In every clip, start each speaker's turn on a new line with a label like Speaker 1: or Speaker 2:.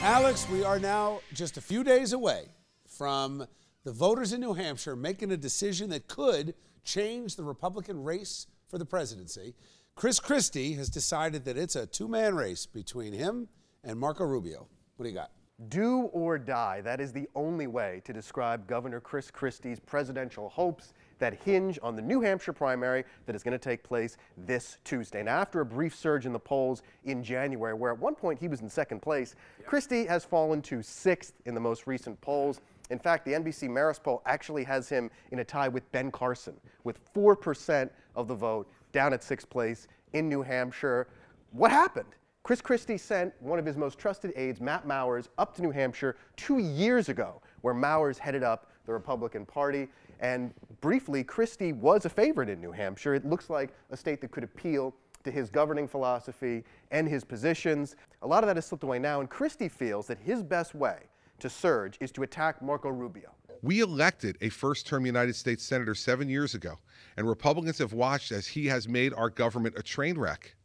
Speaker 1: Alex, we are now just a few days away from the voters in New Hampshire making a decision that could change the Republican race for the presidency. Christie has decided that it's a two-man race between him and Marco Rubio. What do you got?
Speaker 2: Do or die. That is the only way to describe Governor Chris Christie's presidential hopes that hinge on the New Hampshire primary that is going to take place this Tuesday. Now, after a brief surge in the polls in January, where at one point he was in second place, Christie has fallen to sixth in the most recent polls. In fact, the NBC Marist poll actually has him in a tie with Ben Carson, with 4% of the vote, down at sixth place in New Hampshire. What happened? Chris Christie sent one of his most trusted aides, Matt Mowers, up to New Hampshire 2 years ago, where Mowers headed up the Republican Party. And briefly, Christie was a favorite in New Hampshire. It looks like a state that could appeal to his governing philosophy and his positions. A lot of that has slipped away now, and Christie feels that his best way to surge is to attack Marco Rubio.
Speaker 3: We elected a first-term United States Senator 7 years ago, and Republicans have watched as he has made our government a train wreck.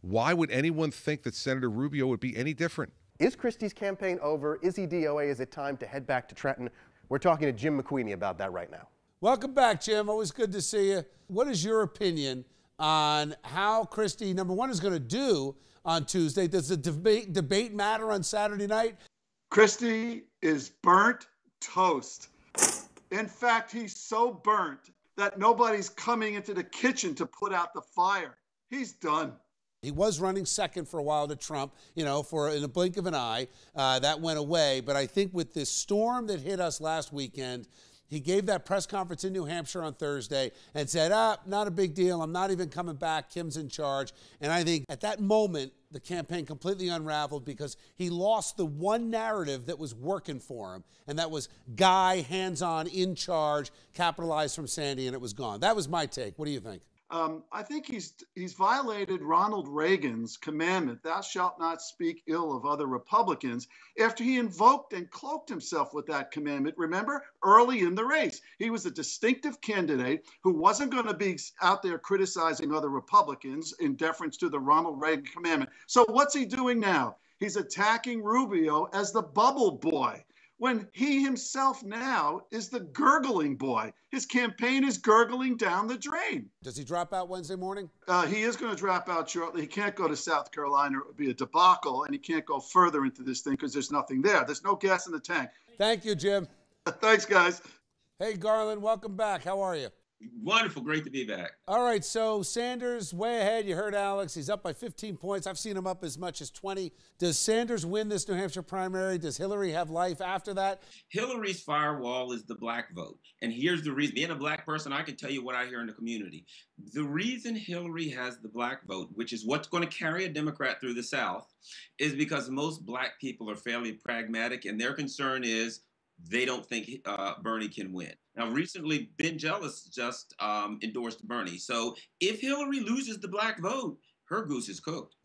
Speaker 3: Why would anyone think that Senator Rubio would be any different? Is Christie's campaign over? Is he DOA? Is it time to head back to Trenton? We're talking to Jim McQueenie about that right now.
Speaker 1: Welcome back, Jim. Always good to see you. What is your opinion on how Christie, number one, is going to do on Tuesday? Does the debate matter on Saturday night?
Speaker 4: Christie is burnt toast. In fact, he's so burnt that nobody's coming into the kitchen to put out the fire. He's done.
Speaker 1: He was running second for a while to Trump, in a blink of an eye. That went away. But I think with this storm that hit us last weekend, he gave that press conference in New Hampshire on Thursday and said, not a big deal. I'm not even coming back. Kim's in charge. And I think at that moment, the campaign completely unraveled because he lost the one narrative that was working for him. And that was guy, hands-on, in charge, capitalized from Sandy, and it was gone. That was my take. What do you think?
Speaker 4: I think he's violated Ronald Reagan's commandment, thou shalt not speak ill of other Republicans, after he invoked and cloaked himself with that commandment. Remember, early in the race, he was a distinctive candidate who wasn't going to be out there criticizing other Republicans in deference to the Ronald Reagan commandment. So what's he doing now? He's attacking Rubio as the bubble boy, when he himself now is the gurgling boy. His campaign is gurgling down the drain.
Speaker 1: Does he drop out Wednesday morning?
Speaker 4: He is going to drop out shortly. He can't go to South Carolina. It would be a debacle, and he can't go further into this thing because there's nothing there. There's no gas in the tank.
Speaker 1: Thank you, Jim.
Speaker 4: Thanks, guys.
Speaker 1: Hey, Garland, welcome back. How are you?
Speaker 5: Wonderful. Great to be back.
Speaker 1: All right, so Sanders way ahead. You heard Alex. He's up by 15 points. I've seen him up as much as 20. Does Sanders win this New Hampshire primary? Does Hillary have life after that?
Speaker 5: Hillary's firewall is the black vote. And here's the reason. Being a black person, I can tell you what I hear in the community. The reason Hillary has the black vote, which is what's going to carry a Democrat through the South, is because most black people are fairly pragmatic, and their concern is they don't think Bernie can win. Now, recently, Ben Jealous just endorsed Bernie. So if Hillary loses the black vote, her goose is cooked.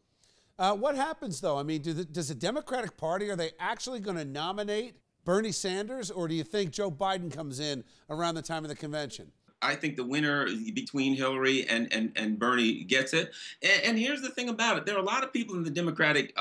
Speaker 1: What happens, though? I mean, does the Democratic Party, are they actually going to nominate Bernie Sanders, or do you think Joe Biden comes in around the time of the convention?
Speaker 5: I think the winner between Hillary and Bernie gets it. And here's the thing about it. There are a lot of people in the Democratic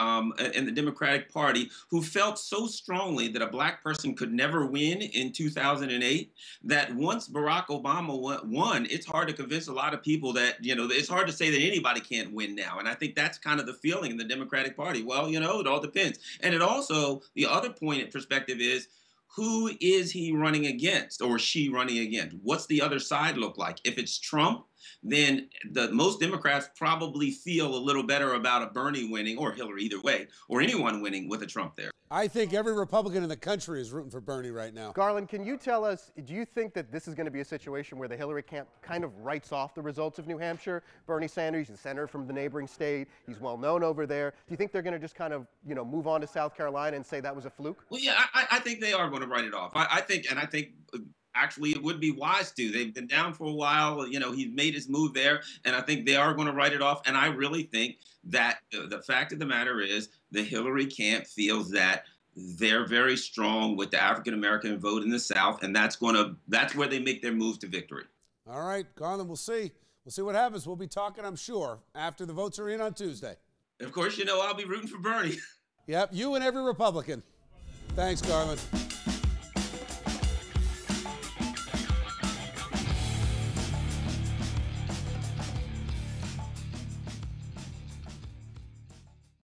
Speaker 5: Party who felt so strongly that a black person could never win in 2008 that once Barack Obama won, it's hard to convince a lot of people that, it's hard to say that anybody can't win now. And I think that's kind of the feeling in the Democratic Party. Well, it all depends. And it also, the other point in perspective is, who is he running against, or she running against? What's the other side look like? If it's Trump, then most Democrats probably feel a little better about a Bernie winning, or Hillary, either way, or anyone winning with a Trump there.
Speaker 1: I think every Republican in the country is rooting for Bernie right now.
Speaker 2: Garland, can you tell us, do you think that this is going to be a situation where the Hillary camp kind of writes off the results of New Hampshire? Bernie Sanders, he's a senator from the neighboring state. He's well known over there. Do you think they're going to just kind of, move on to South Carolina and say that was a fluke?
Speaker 5: Well, yeah, I think they are going to write it off. I think actually it would be wise to. They've been down for a while. He's made his move there, and I think they are going to write it off. And I really think that the fact of the matter is the Hillary camp feels that they're very strong with the African-American vote in the South, and that's where they make their move to victory.
Speaker 1: All right, Garland, we'll see. We'll see what happens. We'll be talking, I'm sure, after the votes are in on Tuesday.
Speaker 5: Of course, I'll be rooting for Bernie.
Speaker 1: Yep, you and every Republican. Thanks, Garland.